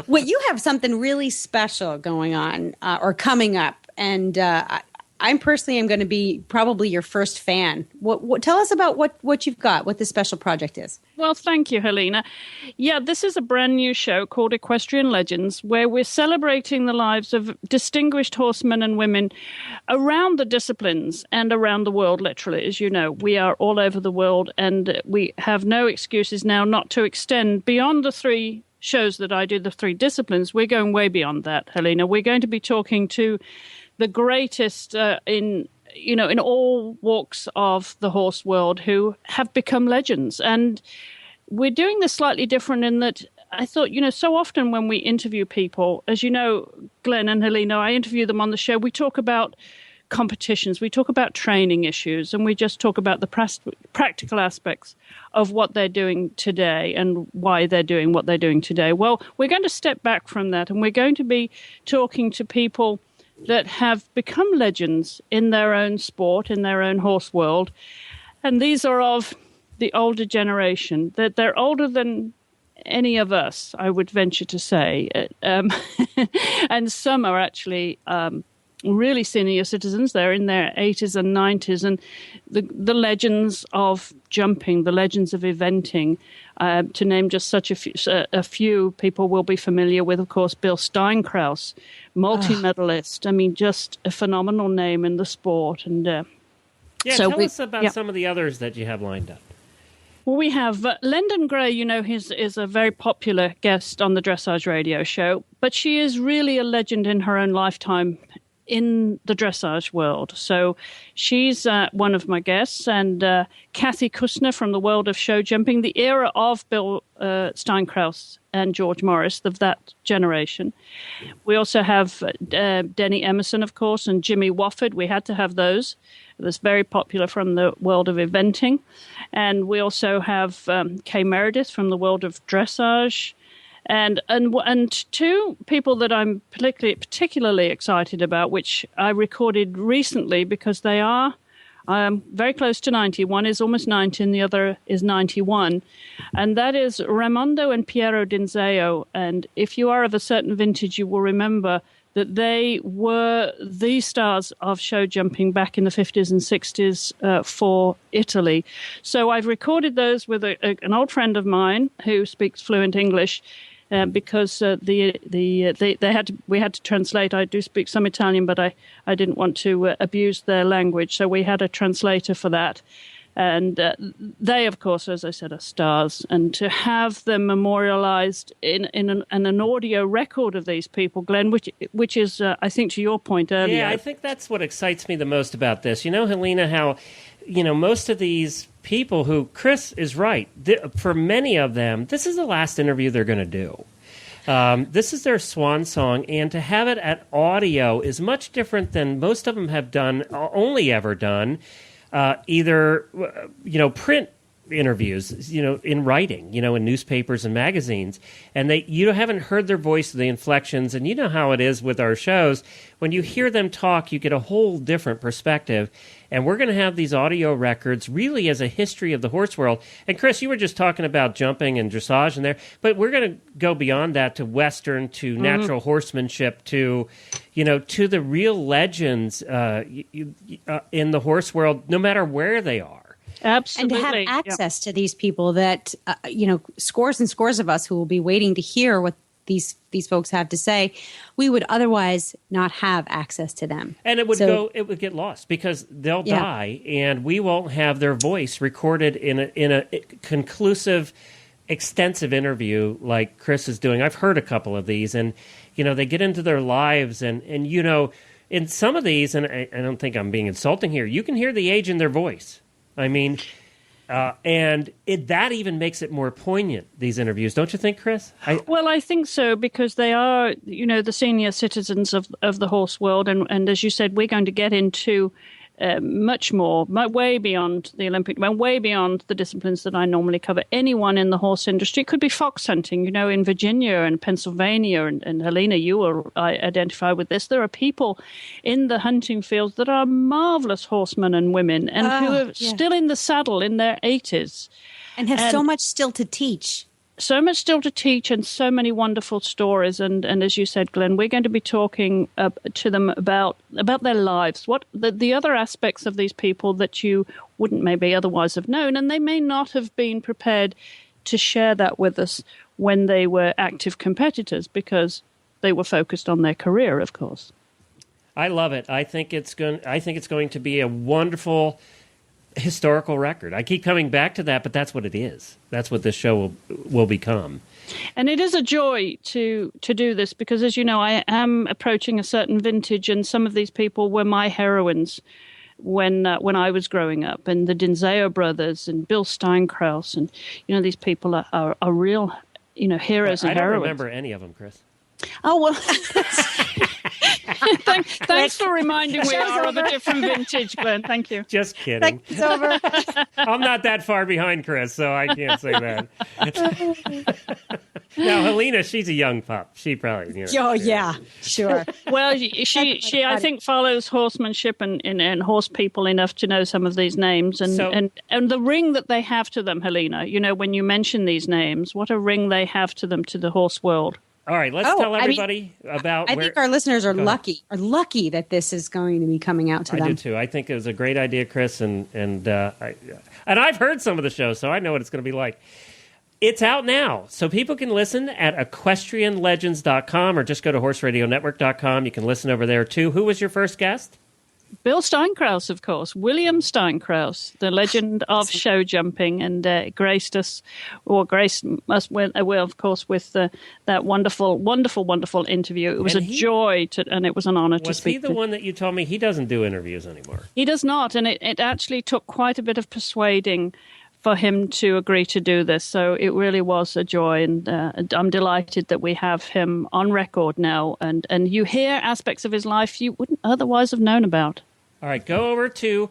Well, you have something really special going on or coming up, and I'm personally am going to be probably your first fan. Tell us about what you've got, what this special project is. Well, thank you, Helena. Yeah, this is a brand new show called Equestrian Legends, where we're celebrating the lives of distinguished horsemen and women around the disciplines and around the world, literally. As you know, we are all over the world, and we have no excuses now not to extend beyond the 3 shows that I do, the 3 disciplines. We're going way beyond that, Helena. We're going to be talking to the greatest in all walks of the horse world who have become legends. And we're doing this slightly different in that I thought, so often when we interview people, as you know, Glenn and Helena, I interview them on the show, we talk about competitions, we talk about training issues, and we just talk about the practical aspects of what they're doing today and why they're doing what they're doing today. Well, we're going to step back from that, and we're going to be talking to people that have become legends in their own sport, in their own horse world. And these are of the older generation, that they're older than any of us, I would venture to say. And some are actually really senior citizens. They're in their 80s and 90s. And the legends of jumping, the legends of eventing, to name just such a few people will be familiar with, of course, Bill Steinkraus, multi-medalist. I mean, just a phenomenal name in the sport. And tell us about some of the others that you have lined up. Well, we have Lyndon Gray, is a very popular guest on the Dressage radio show, but she is really a legend in her own lifetime in the dressage world. So she's one of my guests, and Kathy Kusner from the world of show jumping, the era of Bill Steinkraus and George Morris, of that generation. We also have Denny Emerson, of course, and Jimmy Wofford. We had to have those. That's very popular from the world of eventing. And we also have Kay Meredith from the world of dressage. And 2 people that I'm particularly excited about, which I recorded recently because they are very close to 90. One is almost 90 and the other is 91. And that is Raimondo and Piero Dinzeo. And if you are of a certain vintage, you will remember that they were the stars of show jumping back in the 50s and 60s for Italy. So I've recorded those with an old friend of mine who speaks fluent English. Because we had to translate. I do speak some Italian, but I didn't want to abuse their language, so we had a translator for that. And they, of course, as I said, are stars. And to have them memorialized in an audio record of these people, Glenn, which is, I think, to your point earlier. Yeah, I think that's what excites me the most about this. You know, Helena, how, most of these people who, Chris is right, for many of them, this is the last interview they're going to do. This is their swan song, and to have it at audio is much different than most of them have done, only ever done, either, print interviews, in writing, in newspapers and magazines, and you haven't heard their voice, the inflections, and you know how it is with our shows. When you hear them talk, you get a whole different perspective. And we're going to have these audio records really as a history of the horse world. And Chris, you were just talking about jumping and dressage in there, but we're going to go beyond that to Western, to natural horsemanship, to the real legends in the horse world, no matter where they are. Absolutely. And to have access to these people that, scores and scores of us who will be waiting to hear what these folks have to say, we would otherwise not have access to them. And it would get lost because they'll die, and we won't have their voice recorded in a conclusive, extensive interview like Chris is doing. I've heard a couple of these, and they get into their lives, and in some of these, and I don't think I'm being insulting here, you can hear the age in their voice. I mean, and that even makes it more poignant, these interviews. Don't you think, Chris? Well, I think so, because they are, the senior citizens of the horse world. And as you said, we're going to get into much more, way beyond the Olympic, way beyond the disciplines that I normally cover. Anyone in the horse industry, it could be fox hunting, in Virginia and Pennsylvania, and Helena, you will identify with this. There are people in the hunting fields that are marvelous horsemen and women, and who are still in the saddle in their 80s. And have so much still to teach. So much still to teach, and so many wonderful stories. And as you said, Glenn, we're going to be talking to them about their lives, what the other aspects of these people that you wouldn't maybe otherwise have known, and they may not have been prepared to share that with us when they were active competitors, because they were focused on their career, of course. I love it. I think it's going to be a wonderful historical record. I keep coming back to that, but that's what it is. That's what this show will become. And it is a joy to do this, because, as you know, I am approaching a certain vintage, and some of these people were my heroines when I was growing up, and the Dinzeo brothers and Bill Steinkraus, and these people are real heroes and heroines. I don't remember any of them, Chris. Oh, well, thanks for reminding me we are of a different vintage, Glenn. Thank you. Just kidding. It's over. I'm not that far behind Chris, so I can't say that. Now, Helena, she's a young pup. She probably, Oh, yeah, sure. Well, she I think follows horsemanship and horse people enough to know some of these names, and the ring that they have to them, Helena. When you mention these names, what a ring they have to them, to the horse world. All right, let's tell everybody about. I think our listeners are lucky that this is going to be coming out to them. I do too. I think it was a great idea, Chris, and I've heard some of the shows, so I know what it's going to be like. It's out now, so people can listen at equestrianlegends.com, or just go to horseradionetwork.com. You can listen over there too. Who was your first guest? Bill Steinkraus, of course, William Steinkraus, the legend of show jumping, and graced us with, of course, with that wonderful, wonderful, wonderful interview. It was a joy, and it was an honor to speak. Was he the one that you told me he doesn't do interviews anymore? He does not, and it actually took quite a bit of persuading for him to agree to do this. So it really was a joy, and I'm delighted that we have him on record now, and you hear aspects of his life you wouldn't otherwise have known about. All right, go over to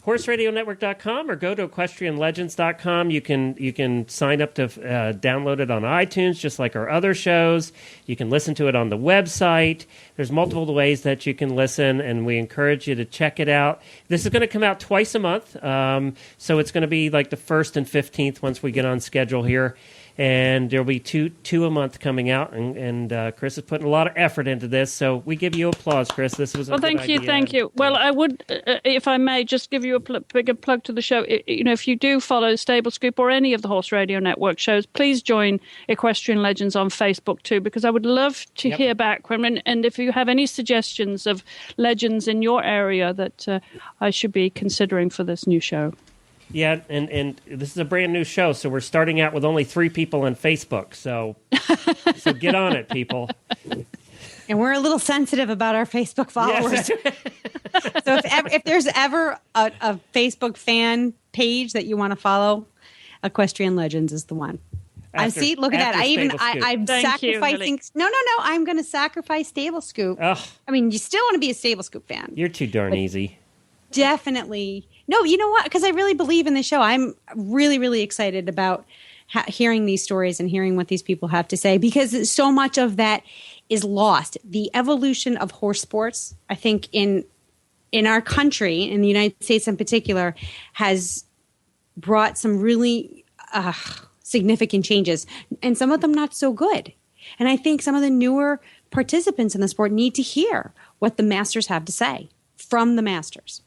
horseradionetwork.com or go to equestrianlegends.com. You can sign up to download it on iTunes, just like our other shows. You can listen to it on the website. There's multiple ways that you can listen, and we encourage you to check it out. This is going to come out twice a month, so it's going to be like the 1st and 15th once we get on schedule here. And there'll be two a month coming out, and Chris is putting a lot of effort into this, so we give you applause, Chris. This was a good idea. Thank you. Well, I would, if I may, just give you a bigger plug to the show. If you do follow Stable Scoop or any of the Horse Radio Network shows, please join Equestrian Legends on Facebook too, because I would love to hear back from, and if you have any suggestions of legends in your area that I should be considering for this new show. Yeah, and this is a brand new show, so we're starting out with only 3 people on Facebook. So get on it, people. And we're a little sensitive about our Facebook followers. Yes. So if there's ever a Facebook fan page that you want to follow, Equestrian Legends is the one. Look at that. I'm sacrificing. No. I'm going to sacrifice Stable Scoop. Ugh. I mean, you still want to be a Stable Scoop fan. You're too darn easy. definitely. No, you know what? Because I really believe in the show. I'm really, really excited about hearing these stories and hearing what these people have to say, because so much of that is lost. The evolution of horse sports, I think, in our country, in the United States in particular, has brought some really significant changes, and some of them not so good. And I think some of the newer participants in the sport need to hear what the masters have to say from the masters.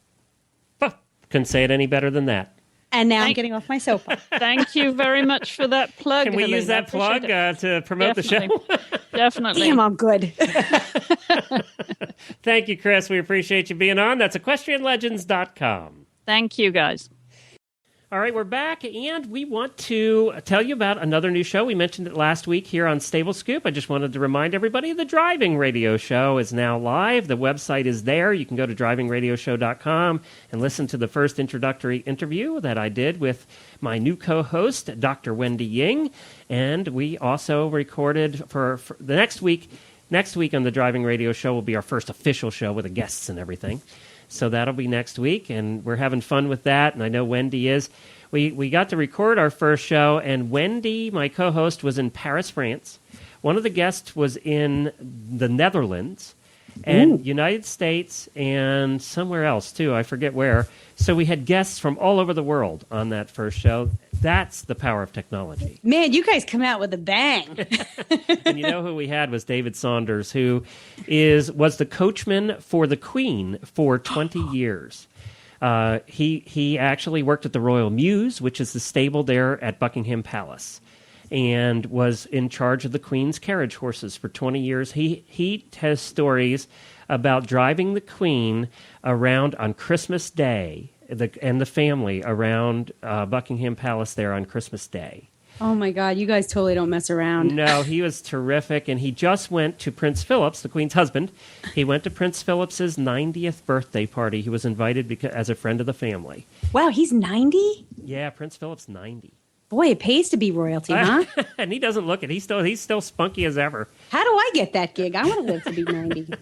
Couldn't say it any better than that. And now I'm getting off my soapbox. Thank you very much for that plug. Can we use that plug to promote the show? Definitely. Damn, I'm good. Thank you, Chris. We appreciate you being on. That's EquestrianLegends.com. Thank you, guys. All right, we're back, and we want to tell you about another new show. We mentioned it last week here on Stable Scoop. I just wanted to remind everybody the Driving Radio Show is now live. The website is there. You can go to drivingradioshow.com and listen to the first introductory interview that I did with my new co-host, Dr. Wendy Ying. And we also recorded for the next week. Next week on the Driving Radio Show will be our first official show with the guests and everything. So that'll be next week, and we're having fun with that, and I know Wendy is. We got to record our first show, and Wendy, my co-host, was in Paris, France. One of the guests was in the Netherlands and United States and somewhere else, too. I forget where. So we had guests from all over the world on that first show. That's the power of technology. Man, you guys come out with a bang. And you know who we had was David Saunders, who was the coachman for the Queen for 20 years. He actually worked at the Royal Mews, which is the stable there at Buckingham Palace, and was in charge of the Queen's carriage horses for 20 years. He has stories about driving the Queen around on Christmas Day and the family around Buckingham Palace there on Christmas Day. Oh, my God. You guys totally don't mess around. No, he was terrific, and he just went to Prince Philip's, the Queen's husband. He went to Prince Philip's 90th birthday party. He was invited as a friend of the family. Wow, he's 90? Yeah, Prince Philip's 90. Boy, it pays to be royalty, huh? And he doesn't look it. He's still spunky as ever. How do I get that gig? I want to live to be 90.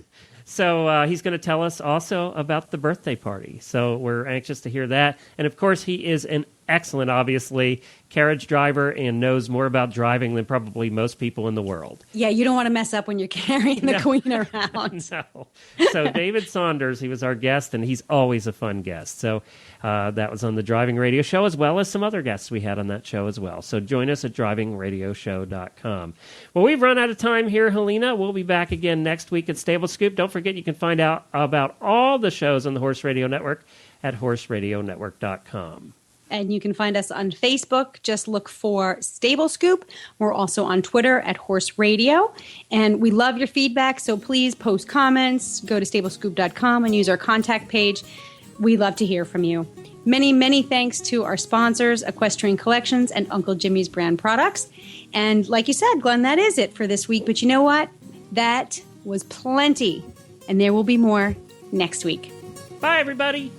So he's going to tell us also about the birthday party. So we're anxious to hear that. And, of course, he is an excellent, obviously, carriage driver and knows more about driving than probably most people in the world. Yeah, you don't want to mess up when you're carrying the Queen around. No. So David Saunders, he was our guest, and he's always a fun guest. So that was on the Driving Radio Show, as well as some other guests we had on that show as well. So join us at drivingradioshow.com. Well, we've run out of time here, Helena. We'll be back again next week at Stable Scoop. Don't forget you can find out about all the shows on the Horse Radio Network at horseradionetwork.com. And you can find us on Facebook. Just look for Stable Scoop. We're also on Twitter at Horse Radio. And we love your feedback, so please post comments. Go to stablescoop.com and use our contact page. We love to hear from you. Many, many thanks to our sponsors, Equestrian Collections and Uncle Jimmy's Brand Products. And like you said, Glenn, that is it for this week. But you know what? That was plenty. And there will be more next week. Bye, everybody.